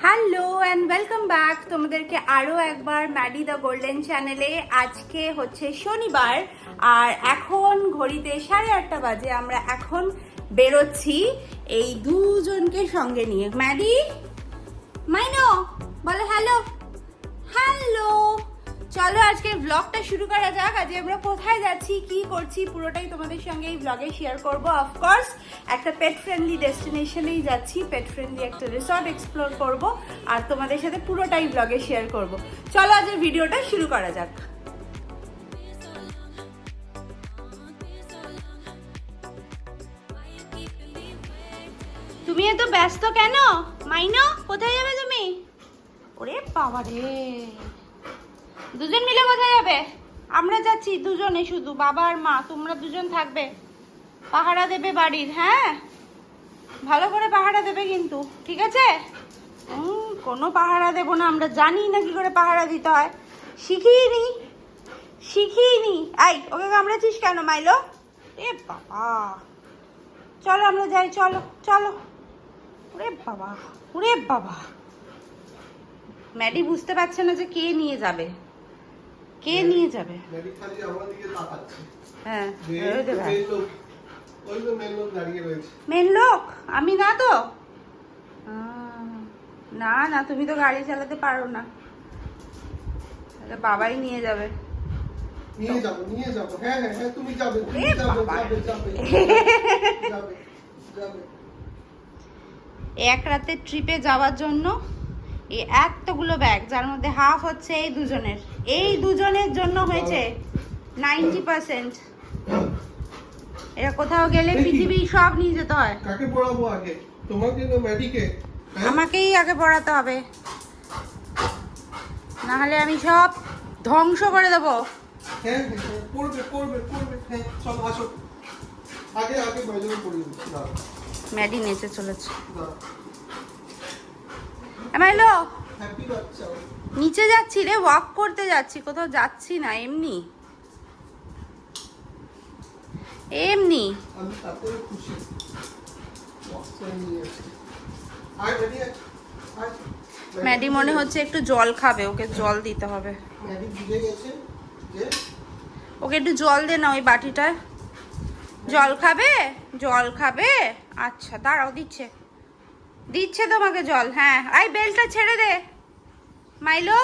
Hello and welcome back তোমাদেরকে আরও একবার ম্যাডি দ্য গোল্ডেন চ্যানেলে। আজকে হচ্ছে শনিবার আর এখন ঘড়িতে 8:30 বাজে। আমরা এখন বেরোচ্ছি এই দুজনকে সঙ্গে নিয়ে। ম্যাডি, মাইনো বলো হ্যালো। হ্যালো, চলো আজকে ব্লগটা শুরু করা যাক। আজ আমরা কোথায় যাচ্ছি, কি করছি, পুরোটাই তোমাদের সঙ্গে এই ব্লগে শেয়ার করব। অফকোর্স একটা পেট ফ্রেন্ডলি ডেস্টিনেশনেই যাচ্ছি, পেট ফ্রেন্ডলি একটা রিসর্ট এক্সপ্লোর করব আর তোমাদের সাথে পুরোটাই ব্লগে শেয়ার করব। চলো আজকের ভিডিওটা শুরু করা যাক। তুমি এত ব্যস্ত কেন মাইনো? কোথায় যাবে তুমি? ওরে বাবা রে, দুজন মিলে কোথায় যাবে? আমরা যাচ্ছি দুজনে, শুধু বাবা আর মা। তোমরা দুজন থাকবে, পাহারা দেবে বাড়ির। হ্যাঁ, ভালো করে পাহারা দেবে কিন্তু, ঠিক আছে? কোনো পাহারা দেবো না, আমরা জানি না কি করে পাহারা দিতে হয়, শিখিনি। আই, ওকে কামড়েছিস কেন মাইলো? এ বাবা, চলো আমরা যাই, চলো চলো। ওরে বাবা, ওরে বাবা। ম্যাডি বুঝতে পারছে না যে কে নিয়ে যাবে, কে নিয়ে যাবে। হ্যাঁ, মেন লোক আমি না তো। না না, তুমি তো গাড়ি চালাতে পারো না, বাবাই নিয়ে যাবে। এক রাতের ট্রিপে যাওয়ার জন্য এই এতগুলো ব্যাগ, যার মধ্যে হাফ হচ্ছে এই দুজনের জন্য হয়েছে 90%। এরা কোথাও গেলে পৃথিবী সব নিয়ে যেতে হয়। কাকে পড়াবো আগে, তোমাকে না ম্যাডিকে? আমাকেই আগে পড়াতে হবে, না হলে আমি সব ধ্বংস করে দেবো। হ্যাঁ পড়বে। হ্যাঁ চলো আসো, আগে বাইরে পড়িয়ে দাও। ম্যাডি নেচে চলেছে। মাইলো, হ্যাপি বাচ্চা। নিচে যাচ্ছি রে, ওয়াক করতে যাচ্ছি, কোথাও যাচ্ছি না, এমনি। আমি তাতে খুশি। ম্যাডি মনে হচ্ছে একটু জল খাবে, ওকে জল দিতে হবে। ম্যাডি ভিজে গেছে যে, ওকে একটু জল দে না ওই বাটিটায়। জল খাবে? আচ্ছা দাঁড়াও, দিচ্ছে তোমাকে জল। হ্যাঁ, আই বেলটা ছেড়ে দে মাইলো,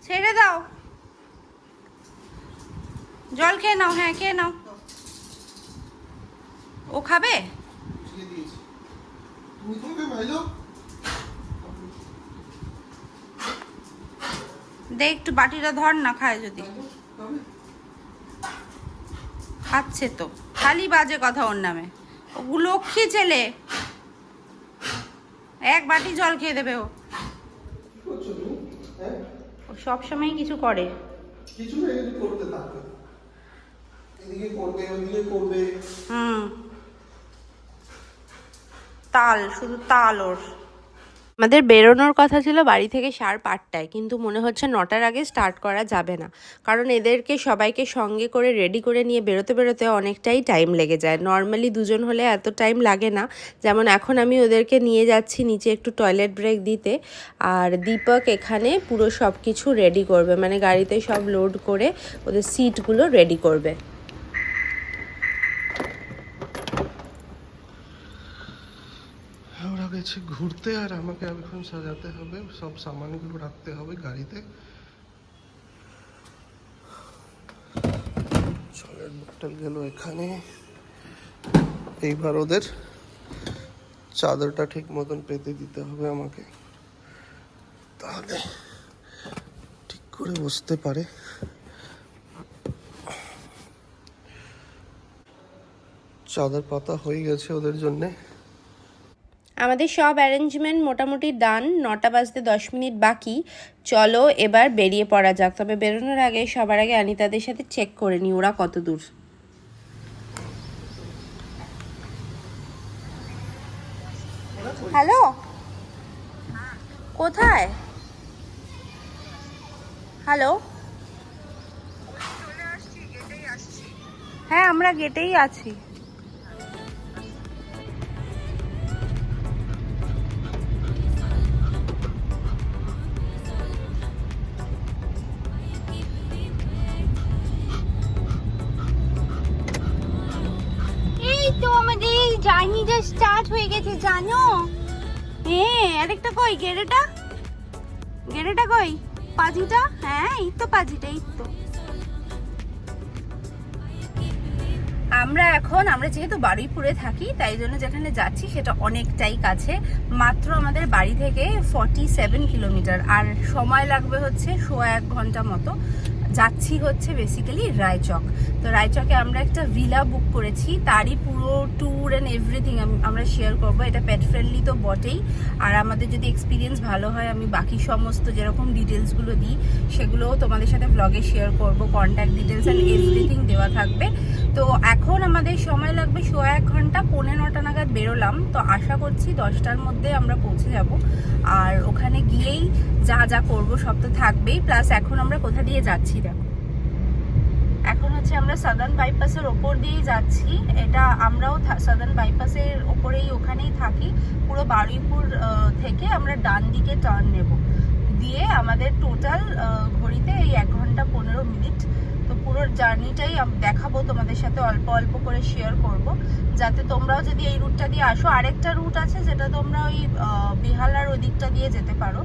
ছেড়ে দাও। জল খেয়ে নাও, হ্যাঁ খেয়ে নাও। ও খাবে? তুমি খাবে মাইলো? দেখ একটু বাটিটা ধর না, খায় যদি। খাচ্ছে তো, খালি বাজে কথা ওর নামে। ও লক্ষ্মী ছেলে, এক বাটি জল খেয়ে দেবে ও। ও সবসময় কিছু করে, কিছু না কিছু করতে থাকবে, এদিকে করবে ওদিকে করবে। তাল, শুধু তাল ওর। আমাদের বেরোনোর কথা ছিল বাড়ি থেকে 8:30টায়, কিন্তু মনে হচ্ছে 9টার আগে স্টার্ট করা যাবে না, কারণ এদেরকে সবাইকে সঙ্গে করে রেডি করে নিয়ে বেরোতে অনেকটাই টাইম লেগে যায়। নর্মালি দুজন হলে এত টাইম লাগে না। যেমন এখন আমি ওদেরকে নিয়ে যাচ্ছি নিচে একটু টয়লেট ব্রেক দিতে, আর দীপক এখানে পুরো সব কিছু রেডি করবে, মানে গাড়িতে সব লোড করে ওদের সিটগুলো রেডি করবে। ওরা গেছে ঘুরতে আর আমাকে এখন সাজাতে হবে, সব সামানগুলো রাখতে হবে গাড়িতে। জলের বোতল গেল এখানে। এইবার ওদের চাদরটা ঠিক মতন পেতে দিতে হবে আমাকে, তাহলে ঠিক করে বসতে পারে। চাদর পাতা হয়ে গেছে ওদের জন্যে। আমাদের সব অ্যারেঞ্জমেন্ট মোটামুটি ডান, 9টা বাজতে 10 মিনিট বাকি। চলো এবার বেরিয়ে পড়া যাক। তবে বেরোনোর আগে সবার আগে অনিতাদের সাথে চেক করে নিই ওরা কত দূর। হ্যালো, কোথায়? হ্যালো, হ্যাঁ আমরা গেটেই আছি। স্টার্ট হয়ে গেছে জানো। হ্যাঁ, আরেকটা কই গেড়েটা? গেড়েটা কই? পাজিটা? হ্যাঁ, এই তো পাজিটা, এই তো। আমরা যেহেতু বারুইপুরে থাকি, তাই জন্য যেখানে যাচ্ছি সেটা অনেকটাই কাছে। মাত্র আমাদের বাড়ি থেকে 47 কিলোমিটার, আর সময় লাগবে হচ্ছে 1.5 ঘন্টা মতো। যাচ্ছি হচ্ছে বেসিক্যালি রায়চক। তো রায়চকে আমরা একটা ভিলা বুক করেছি, তারই পুরো ট্যুর অ্যান্ড এভরিথিং আমরা শেয়ার করবো। এটা পেট ফ্রেন্ডলি তো বটেই, আর আমাদের যদি এক্সপিরিয়েন্স ভালো হয় আমি বাকি সমস্ত যেরকম ডিটেলসগুলো দিই সেগুলোও তোমাদের সাথে ব্লগে শেয়ার করব। কন্ট্যাক্ট ডিটেলস অ্যান্ড এভরিথিং দেওয়া থাকবে। তো এখন আমাদের সময় লাগবে 1.5 ঘন্টা, 9:45 নাগাদ বেরোলাম। তো আশা করছি 10টার মধ্যে আমরা পৌঁছে যাব। আর ওখানে গিয়েই যা যা করব সব তো থাকবেই, প্লাস এখন আমরা কোথা দিয়ে যাচ্ছি দেখো। এখন হচ্ছে আমরা সাদার্ন বাইপাসের ওপর দিয়েই যাচ্ছি। এটা আমরাও সাদার্ন বাইপাসের ওপরেই ওখানেই থাকি। পুরো বারুইপুর থেকে আমরা ডান দিকে টার্ন নেব, দিয়ে আমাদের টোটাল ঘড়িতে এই 1 ঘন্টা 15 মিনিট। তো পুরো জার্নিটাই দেখাবো তোমাদের সাথে, অল্প অল্প করে শেয়ার করব, যাতে তোমরাও যদি এই রুটটা দিয়ে আসো। আরেকটা রুট আছে যেটা তোমরা ওই বিহালার ওই দিকটা দিয়ে যেতে পারো,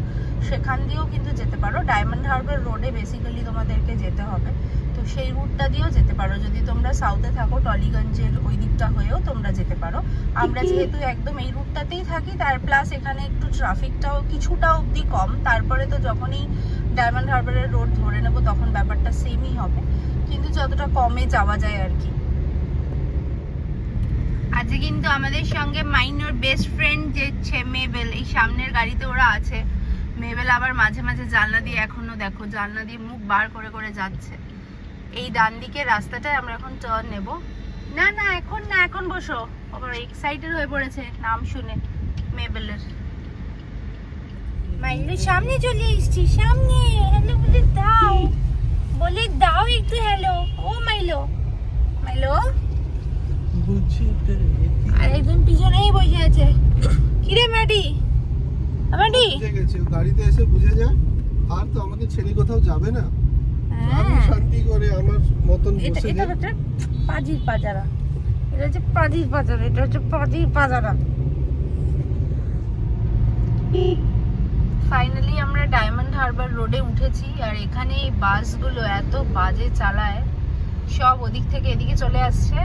সেখান দিয়েও কিন্তু যেতে পারো। ডায়মন্ড হারবার রোডে বেসিক্যালি তোমাদেরকে যেতে হবে, তো সেই রুটটা দিয়েও যেতে পারো। যদি তোমরা সাউথে থাকো টলিগঞ্জের ওই দিকটা হয়েও তোমরা যেতে পারো। আমরা যেহেতু একদম এই রুটটাতেই থাকি, তার প্লাস এখানে একটু ট্রাফিকটাও কিছুটা অবধি কম। তারপরে তো যখনই ডায়মন্ড হারবারের রোড ধরে নেবো তখন ব্যাপারটা সেমই হবে, কিন্তু যতটা কমে যাওয়া যায় আর কি। আজকে কিন্তু আমাদের সঙ্গে মাইনোর বেস্ট ফ্রেন্ড যে মেবেল, এই সামনের গাড়িতে ওরা আছে। মেবেল আবার মাঝে মাঝে জানলা দিয়ে, এখনো দেখো জানলা দিয়ে মুখ বার করে করে যাচ্ছে। এই ডান দিকের রাস্তাটায় আমরা এখন টার্ন নেব। না না এখন না, এখন বসো। আবার এক্সাইটেড হয়ে পড়েছে নাম শুনে মেবেলের। মাইলোর সামনে চলে এসেছি, সামনে। হ্যালো বলে দাও, বলে দাও একটু হ্যালো। ও মাইলো, মাইলো আর একজন পিছনেই বসে আছে। কিরে ম্যাডি, ম্যাডি গাড়িতে এসে বুঝে যায়, আর তো আমাকে ছেড়ে কোথাও যাবে না। আমি শান্তি করে আমার মতন বসে এটা হচ্ছে পাজির পাজারা, এটা হচ্ছে পাজির পাজারা, এটা হচ্ছে পাজির পাজারা। ফাইনালি আমরা ডায়মন্ড হারবার রোডে উঠেছি, আর এখানে এই বাসগুলো এত বাজে চালায়, সব ওদিক থেকে এদিকে চলে আসছে,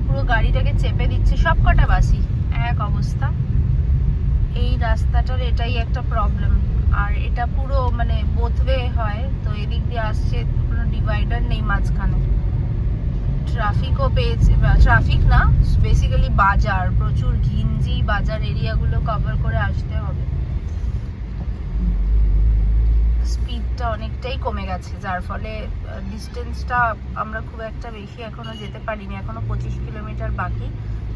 পুরো গাড়িটাকে চেপে দিচ্ছে। সব কটা বাসই এক অবস্থা। এই রাস্তাটার এটাই একটা প্রবলেম, আর এটা পুরো মানে বোথ ওয়ে হয়, তো এদিক দিয়ে আসছে, কোনো ডিভাইডার নেই মাঝখানে। ট্রাফিকও পেয়েছে, ট্রাফিক না বেসিক্যালি বাজার, প্রচুর ঘিঞ্জি বাজার এরিয়াগুলো কভার করে আসতে হবে। স্পিডটা অনেকটাই কমে গেছে, যার ফলে ডিস্টেন্সটা আমরা খুব একটা বেশি এখনো যেতে পারিনি। এখনো 25 কিলোমিটার বাকি,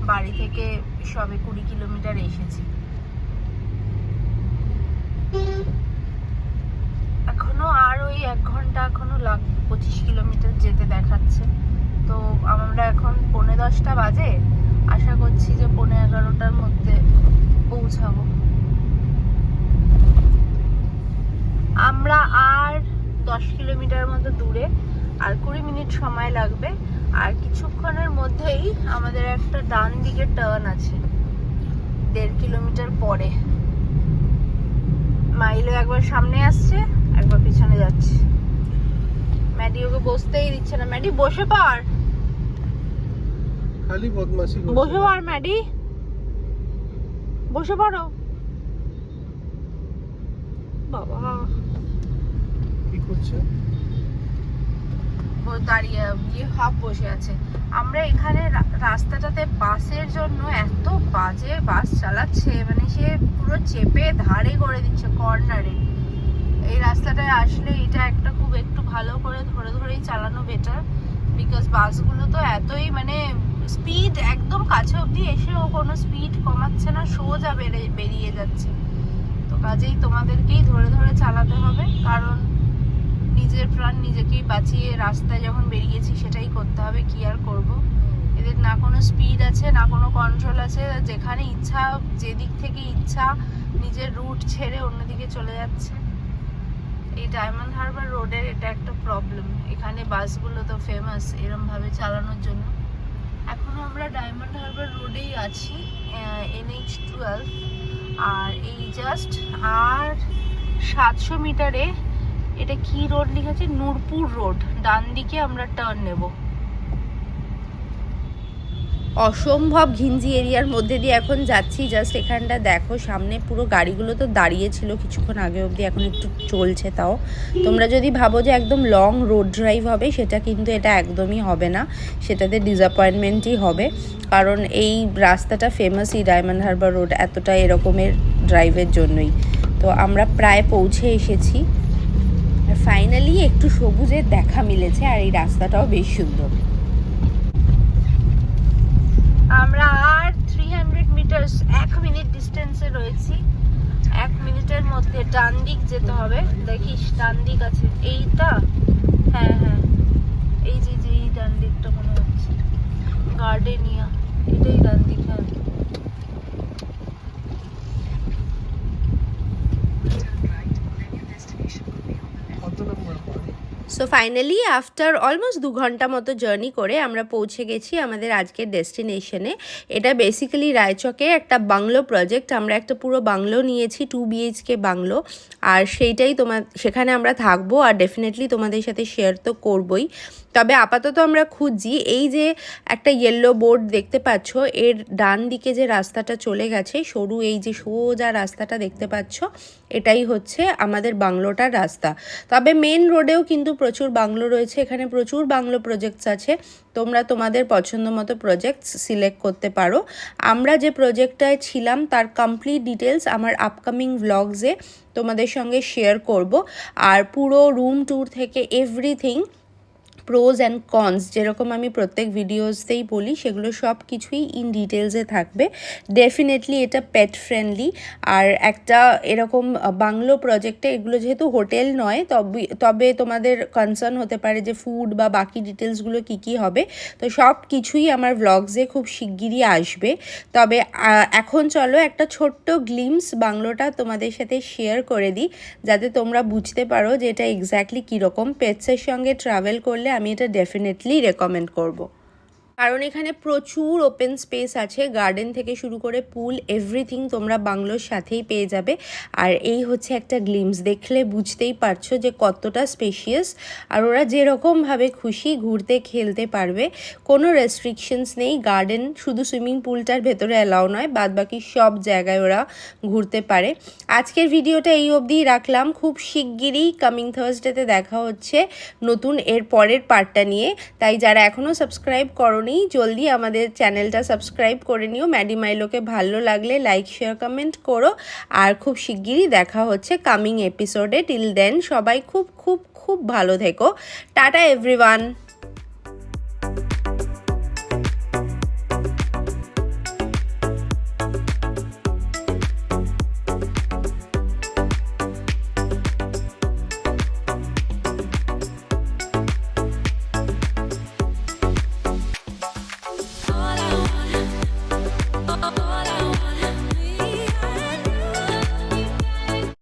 বাড়ি থেকে সবে 20 কিলোমিটার এসেছি। এখনো আর ওই 1 ঘন্টা এখনো লাগবে 25 কিলোমিটার যেতে দেখাচ্ছে। তো আমরা এখন 10:45 বাজে, আশা করছি যে 11:30টার মধ্যে পৌঁছাবো। আমরা আর 10 কিলোমিটার মতো দূরে, আর 20 মিনিট সময় লাগবে। আর কিছুক্ষণের মধ্যেই আমাদের একটা ডান দিকে টার্ন আছে 1.5 কিলোমিটার পরে। মাইলো একবার সামনে আসছে, একবার পিছনে যাচ্ছে। ম্যাডি ওকে বসতেই দিচ্ছে না। ম্যাডি বসে পড়, খালি বদমাশি করছে। বসে পড় ম্যাডি, বসে পড়ো। বাবা কি করছে? ও দাঁড়িয়ে হাফ বসে আছে। আমরা এখানে রাস্তাটাতে বাসের জন্য এত বাজে বাস চালাচ্ছে, মানে সে পুরো চেপে ধারে করে দিচ্ছে কর্নারে। এই রাস্তাটায় আসলে এটা একটা খুব একটু ভালো করে ধরে ধরেই চালানো বেটার, বিকজ বাসগুলো তো এতই মানে স্পিড একদম কাছে অবধি এসেও কোনো স্পিড কমাচ্ছে না, সোজা বেরিয়ে যাচ্ছে। তো কাজেই তোমাদেরকেই ধরে ধরে চালাতে হবে, কারণ নিজের প্রাণ নিজেকেই বাঁচিয়ে রাস্তায় যখন বেরিয়েছি সেটাই করতে হবে। কি আর করব, এদের না কোনো স্পিড আছে না কোনো কন্ট্রোল আছে, যেখানে ইচ্ছা যেদিক থেকে ইচ্ছা নিজের রুট ছেড়ে অন্যদিকে চলে যাচ্ছে। এই ডায়মন্ড হারবার রোডের এটা একটা প্রবলেম। এখানে বাসগুলো তো ফেমাস এরম ভাবে চালানোর জন্য, এখন আমরা ডায়মন্ড হারবার রোডেই আছি, NH12। আর এই জাস্ট আর 700 মিটারে এটা কি রোড লিখেছে, নূরপুর রোড, ডান দিকে আমরা টার্ন নেব। অসম্ভব ঘিঞ্জি এরিয়ার মধ্যে দিয়ে এখন যাচ্ছি। জাস্ট এখানটা দেখো, সামনে পুরো গাড়িগুলো তো দাঁড়িয়ে ছিল কিছুক্ষণ আগে অবধি, এখন একটু চলছে। তাও তোমরা যদি ভাবো যে একদম লং রোড ড্রাইভ হবে, সেটা কিন্তু এটা একদমই হবে না, সেটাতে ডিসঅ্যাপয়েন্টমেন্টই হবে। কারণ এই রাস্তাটা ফেমাসই, ডায়মন্ড হারবার রোড, এতটা এরকমের ড্রাইভের জন্যই। তো আমরা প্রায় পৌঁছে এসেছি, আর ফাইনালি একটু সবুজের দেখা মিলেছে, আর এই রাস্তাটাও বেশ সুন্দর। আমরা আর 300 মিটার, 1 মিনিট ডিস্টেন্সে রয়েছি। 1 মিনিটের মধ্যে ডান দিক যেতে হবে। দেখিস ডান দিক আছে এইটা, হ্যাঁ হ্যাঁ, এই যে এই ডান দিকটা মনে হচ্ছে গার্ডেনিয়া, এটাই ডান দিক। হ্যাঁ, সো ফাইনালি আফটার অলমোস্ট 2 ঘন্টা মতো জার্নি করে আমরা পৌঁছে গেছি আমাদের আজকের ডেস্টিনেশনে। এটা বেসিক্যালি রায়চকে একটা বাংলো প্রজেক্ট। আমরা একটা পুরো বাংলো নিয়েছি, 2 BHK বাংলো, আর সেইটাই সেখানে আমরা থাকবো। আর ডেফিনেটলি তোমাদের সাথে শেয়ার তো করবই। তবে আপাতত আমরা খুঁজছি, এই যে একটা ইয়েলো বোর্ড দেখতে পাচ্ছ, এর ডান দিকে যে রাস্তাটা চলে গেছে সরু, এই যে সোজা রাস্তাটা দেখতে পাচ্ছ, এটাই হচ্ছে আমাদের বাংলোটার রাস্তা। তবে মেন রোডেও কিন্তু প্রচুর বাংলো রয়েছে, এখানে প্রচুর বাংলো প্রজেক্টস আছে। তোমরা তোমাদের পছন্দ মতো প্রজেক্টস সিলেক্ট করতে পারো। আমরা যে প্রজেক্টটায় ছিলাম তার কমপ্লিট ডিটেলস আমার আপকামিং ভ্লগসে তোমাদের সঙ্গে শেয়ার করব। আর পুরো রুম ট্যুর থেকে এভরিথিং, প্রোজ অ্যান্ড কনস, যেরকম আমি প্রত্যেক ভিডিওসতেই বলি, সেগুলো সব কিছুই ইন ডিটেলসে থাকবে। ডেফিনেটলি এটা পেট ফ্রেন্ডলি। আর একটা এরকম বাংলো প্রজেক্টে, এগুলো যেহেতু হোটেল নয়, তবে তোমাদের কনসার্ন হতে পারে যে ফুড বা বাকি ডিটেলসগুলো কী হবে, তো সব কিছুই আমার ভ্লগসে খুব শিগগিরই আসবে। তবে এখন চলো একটা ছোট্ট গ্লিমস বাংলোটা তোমাদের সাথে শেয়ার করে দিই, যাতে তোমরা বুঝতে পারো যে এটা এক্স্যাক্টলি কীরকম। পেটসের সঙ্গে ট্রাভেল করলে আমি এটা ডেফিনেটলি রেকমেন্ড করব। কারণ এখানে প্রচুর ওপেন স্পেস আছে, গার্ডেন থেকে শুরু করে পুল, এভরিথিং তোমরা বাংলোর সাথেই পেয়ে যাবে। আর এই হচ্ছে একটা গ্লিমস, দেখলে বুঝতেই পারছো যে কতটা স্পেশিয়াস। আর ওরা যেরকমভাবে খুশি ঘুরতে খেলতে পারবে, কোনো রেস্ট্রিকশনস নেই। গার্ডেন শুধু সুইমিং পুলটার ভেতরে অ্যালাউ নয়, বাদবাকি সব জায়গায় ওরা ঘুরতে পারে। আজকের ভিডিওটা এই অবধিই রাখলাম, খুব শিগগিরই কামিং থার্সডেতে দেখা হচ্ছে নতুন এর পরের পার্টটা নিয়ে। তাই যারা এখনও সাবস্ক্রাইব করো জলদি আমাদের চ্যানেলটা সাবস্ক্রাইব করে নিও। ম্যাডি মাইলোকে ভালো লাগলে লাইক শেয়ার কমেন্ট করো। আর খুব শিগগিরই দেখা হচ্ছে কামিং এপিসোডে। টিল দেন সবাই খুব খুব খুব ভালো থেকো। Tata everyone.